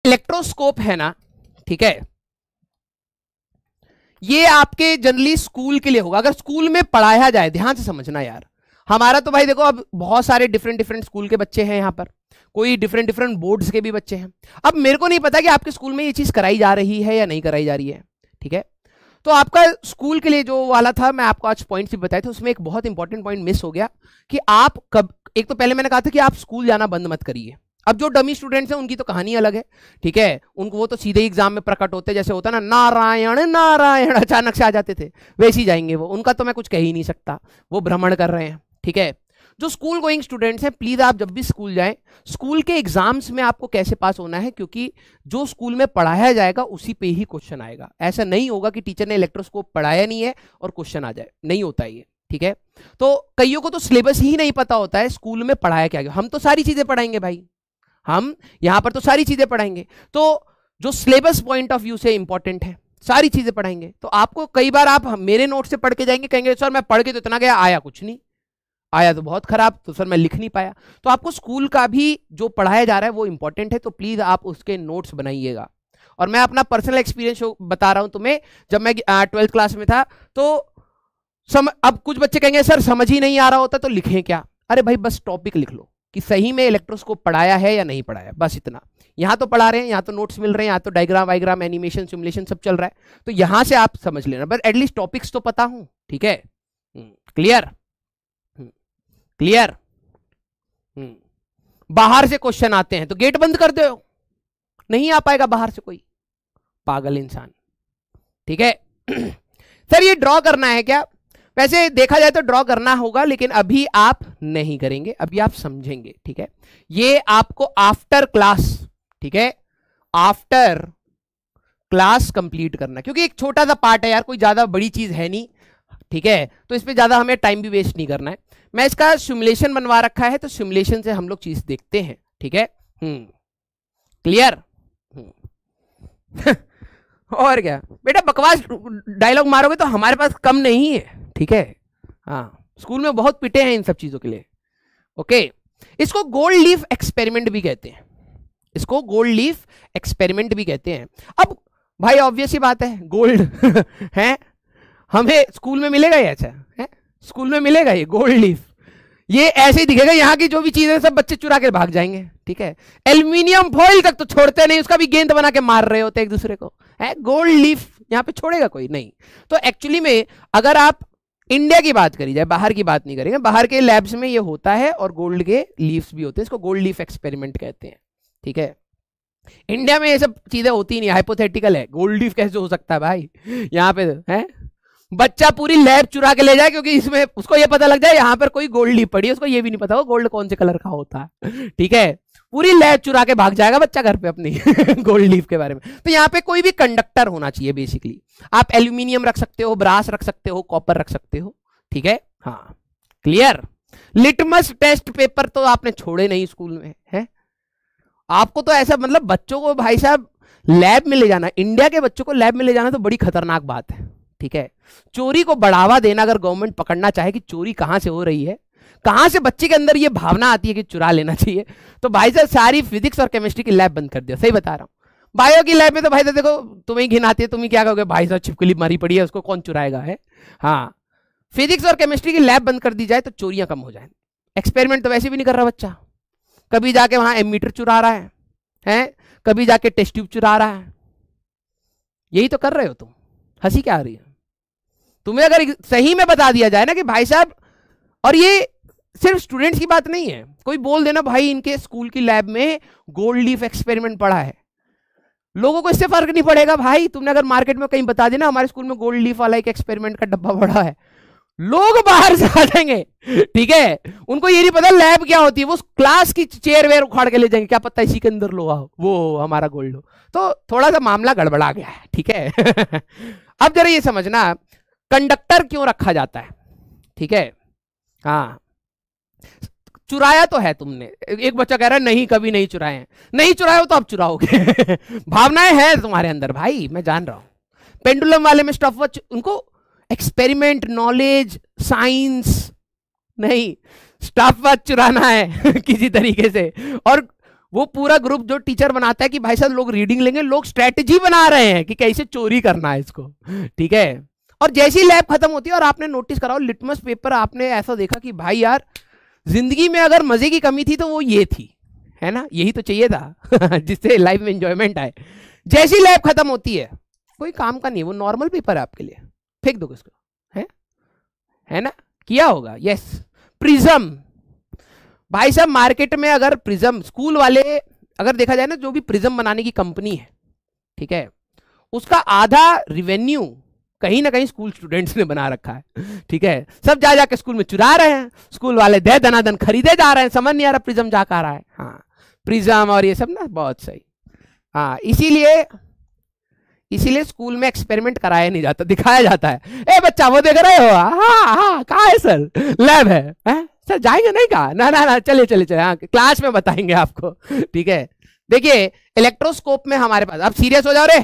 Electroscope है ना, ठीक है, ये आपके जनरली स्कूल के लिए होगा, अगर स्कूल में पढ़ाया जाए। ध्यान से समझना यार, हमारा तो भाई देखो अब बहुत सारे डिफरेंट डिफरेंट स्कूल के बच्चे हैं यहाँ पर, कोई डिफरेंट डिफरेंट बोर्ड्स के भी बच्चे हैं। अब मेरे को नहीं पता कि आपके स्कूल में ये चीज कराई जा रही है या नहीं कराई जा रही है, ठीक है। तो आपका स्कूल के लिए जो वाला था, मैं आपको आज पॉइंट्स भी बताए थे, उसमें एक बहुत इंपॉर्टेंट पॉइंट मिस हो गया कि आप कब, एक तो पहले मैंने कहा था कि आप स्कूल जाना बंद मत करिए। अब जो डमी स्टूडेंट्स हैं उनकी तो कहानी अलग है, ठीक है, उनको वो तो सीधे एग्जाम में प्रकट होते, जैसे होता ना नारायण नारायण अचानक से आ जाते थे, वैसे ही जाएंगे वो, उनका तो मैं कुछ कह ही नहीं सकता, वो भ्रमण कर रहे हैं, ठीक है। जो स्कूल गोइंग स्टूडेंट्स हैं, प्लीज आप जब भी स्कूल जाएं, स्कूल के एग्जाम्स में आपको कैसे पास होना है, क्योंकि जो स्कूल में पढ़ाया जाएगा उसी पे ही क्वेश्चन आएगा। ऐसा नहीं होगा कि टीचर ने इलेक्ट्रोस्कोप पढ़ाया नहीं है और क्वेश्चन आ जाए, नहीं होता है ये, ठीक है। तो कईयों को तो सिलेबस ही नहीं पता होता है स्कूल में पढ़ाया क्या गया। हम तो सारी चीजें पढ़ाएंगे भाई, हम यहां पर तो सारी चीजें पढ़ाएंगे, तो जो सिलेबस पॉइंट ऑफ व्यू से इंपॉर्टेंट है सारी चीजें पढ़ाएंगे। तो आपको कई बार आप मेरे नोट से पढ़ के जाएंगे, कहेंगे सर मैं पढ़ के तो इतना गया, आया कुछ नहीं, आया तो बहुत खराब, तो सर मैं लिख नहीं पाया। तो आपको स्कूल का भी जो पढ़ाया जा रहा है वो इंपॉर्टेंट है, तो प्लीज आप उसके नोट्स बनाइएगा। और मैं अपना पर्सनल एक्सपीरियंस बता रहा हूं तुम्हें, जब मैं 12th क्लास में था तो अब कुछ बच्चे कहेंगे सर समझ ही नहीं आ रहा होता तो लिखें क्या। अरे भाई बस टॉपिक लिख लो कि सही में इलेक्ट्रोस्कोप पढ़ाया है या नहीं पढ़ाया, बस इतना। यहां तो पढ़ा रहे हैं, यहां तो नोट्स मिल रहे हैं, यहां तो डायग्राम वाइग्राम एनिमेशन सिमुलेशन सब चल रहा है, तो यहां से आप समझ लेना, बस एटलीस्ट टॉपिक्स तो पता हूं, ठीक है। Clear clear. बाहर से क्वेश्चन आते हैं तो गेट बंद कर दो, नहीं आ पाएगा बाहर से कोई पागल इंसान, ठीक है। सर ये ड्रॉ करना है क्या? वैसे देखा जाए तो ड्रॉ करना होगा, लेकिन अभी आप नहीं करेंगे, अभी आप समझेंगे, ठीक है। ये आपको आफ्टर क्लास, ठीक है, आफ्टर क्लास कंप्लीट करना, क्योंकि एक छोटा सा पार्ट है यार, कोई ज्यादा बड़ी चीज है नहीं, ठीक है। तो इस पे ज्यादा हमें टाइम भी वेस्ट नहीं करना है। मैं इसका सिमुलेशन बनवा रखा है, तो सिमुलेशन से हम लोग चीज देखते हैं, ठीक है। क्लियर। और क्या बेटा, बकवास डायलॉग मारोगे तो हमारे पास कम नहीं है, ठीक है। हाँ, स्कूल में बहुत पिटे हैं इन सब चीजों के लिए, ओके। इसको गोल्ड लीफ एक्सपेरिमेंट भी कहते हैं, इसको गोल्ड लीफ एक्सपेरिमेंट भी कहते हैं। अब भाई ऑब्वियस ही बात है, गोल्ड है, हमें स्कूल में मिलेगा ये, अच्छा है स्कूल में मिलेगा ये गोल्ड लीफ, ये ऐसे ही दिखेगा, यहाँ की जो भी चीजें सब बच्चे चुरा के भाग जाएंगे, ठीक है। एल्यूमिनियम फॉइल तक तो छोड़ते नहीं, उसका भी गेंद बना के मार रहे होते एक दूसरे को, है गोल्ड लीफ यहाँ पे छोड़ेगा कोई नहीं। तो एक्चुअली में अगर आप इंडिया की बात करी जाए, बाहर की बात नहीं करेंगे, बाहर के लैब्स में ये होता है और गोल्ड के लीव्स भी होते हैं, इसको गोल्ड लीफ एक्सपेरिमेंट कहते हैं, ठीक है। इंडिया में ये सब चीजें होती नहीं, हाइपोथेटिकल है, गोल्ड लीफ कैसे हो सकता है भाई यहाँ पे, है बच्चा पूरी लैब चुरा के ले जाए, क्योंकि इसमें उसको ये पता लग जाए यहाँ पर कोई गोल्ड लीफ पड़ी है, उसको ये भी नहीं पता हो गोल्ड कौन से कलर का होता है, ठीक है। पूरी लैब चुरा के भाग जाएगा बच्चा घर पे अपनी गोल्ड लीफ के बारे में। तो यहाँ पे कोई भी कंडक्टर होना चाहिए बेसिकली, आप एल्यूमिनियम रख सकते हो, ब्रास रख सकते हो, कॉपर रख सकते हो, ठीक है। हाँ क्लियर। लिटमस टेस्ट पेपर तो आपने छोड़े नहीं स्कूल में, है आपको तो ऐसा, मतलब बच्चों को भाई साहब लैब में ले जाना, इंडिया के बच्चों को लैब में ले जाना तो बड़ी खतरनाक बात है, ठीक है। चोरी को बढ़ावा देना, अगर गवर्नमेंट पकड़ना चाहे कि चोरी कहां से हो रही है, कहां से बच्चे के अंदर ये भावना आती है कि चुरा लेना चाहिए, तो भाई साहब सारी फिजिक्स और केमिस्ट्री की लैब बंद कर दिया, सही बता रहा हूं। बायो की लैब में तो भाई साहब देखो तुम्हें घिन आती है, तुम क्या कहोगे भाई साहब छिपकली मारी पड़ी है, उसको कौन चुराएगा, है। हाँ, फिजिक्स और केमिस्ट्री की लैब बंद कर दी जाए तो चोरियां कम हो जाए। एक्सपेरिमेंट तो वैसे भी नहीं कर रहा बच्चा, कभी जाके वहां एमीटर चुरा रहा है, कभी जाके टेस्ट ट्यूब चुरा रहा है, यही तो कर रहे हो तुम, हंसी क्या आ रही है तुम्हें? अगर सही में बता दिया जाए ना कि भाई साहब, और ये सिर्फ स्टूडेंट्स की बात नहीं है, कोई बोल देना भाई इनके स्कूल की लैब में गोल्ड लीफ एक्सपेरिमेंट पढ़ा है, लोगों को इससे फर्क नहीं पड़ेगा भाई। तुमने अगर मार्केट में कहीं बता देना हमारे स्कूल में गोल्ड लीफ वाला एक एक्सपेरिमेंट का डब्बा पड़ा है, लोग बाहर से आ जाएंगे, ठीक है। उनको ये नहीं पता लैब क्या होती है, वो क्लास की चेयर वेयर उखाड़ के ले जाएंगे, क्या पता इसी के अंदर लो आओ वो हमारा गोल्ड हो। तो थोड़ा सा मामला गड़बड़ा गया है, ठीक है। अब जरा ये समझना कंडक्टर क्यों रखा जाता है, ठीक है। हाँ, चुराया तो है तुमने, एक बच्चा कह रहा है नहीं कभी नहीं चुराए हैं, नहीं चुराए हो तो अब चुराओगे भावनाएं हैं तुम्हारे अंदर भाई, मैं जान रहा हूं। पेंडुलम वाले में स्टॉप वॉच, उनको एक्सपेरिमेंट नॉलेज साइंस नहीं, स्टॉप वॉच चुराना है किसी तरीके से, और वो पूरा ग्रुप जो टीचर बनाता है कि भाई साहब लोग रीडिंग लेंगे, लोग स्ट्रेटेजी बना रहे हैं कि कैसे चोरी करना है इसको, ठीक है। और जैसी लैब खत्म होती है और आपने नोटिस कराओ लिटमस पेपर, आपने ऐसा देखा कि भाई यार जिंदगी में अगर मजे की कमी थी तो वो ये थी, है ना, यही तो चाहिए था जिससे लाइफ में एंजॉयमेंट आए। जैसी लैब खत्म होती है कोई काम का नहीं, वो नॉर्मल पेपर है आपके लिए, फेंक दो उसको, है ना, किया होगा। यस, प्रिज्म, भाई साहब मार्केट में अगर प्रिज्म, स्कूल वाले अगर देखा जाए ना, जो भी प्रिज्म बनाने की कंपनी है, ठीक है, उसका आधा रिवेन्यू कहीं ना कहीं स्कूल स्टूडेंट्स ने बना रखा है, ठीक है। सब जा जाके स्कूल में चुरा रहे हैं, स्कूल वाले दे दनादन खरीदे जा रहे हैं, समझ नहीं आ रहा प्रिज्म जा कहाँ रहा है। हाँ, प्रिज्म और ये सब ना, बहुत सही। हाँ, इसीलिए स्कूल में एक्सपेरिमेंट कराया नहीं जाता, दिखाया जाता है। ए बच्चा वो देख रहे हो, हाँ हाँ कहाँ है सर, लैब है, सर जाएंगे नहीं कहा, ना ना ना चले चले चले, हाँ क्लास में बताएंगे आपको, ठीक है। देखिए इलेक्ट्रोस्कोप में हमारे पास, अब सीरियस हो जाओ रे,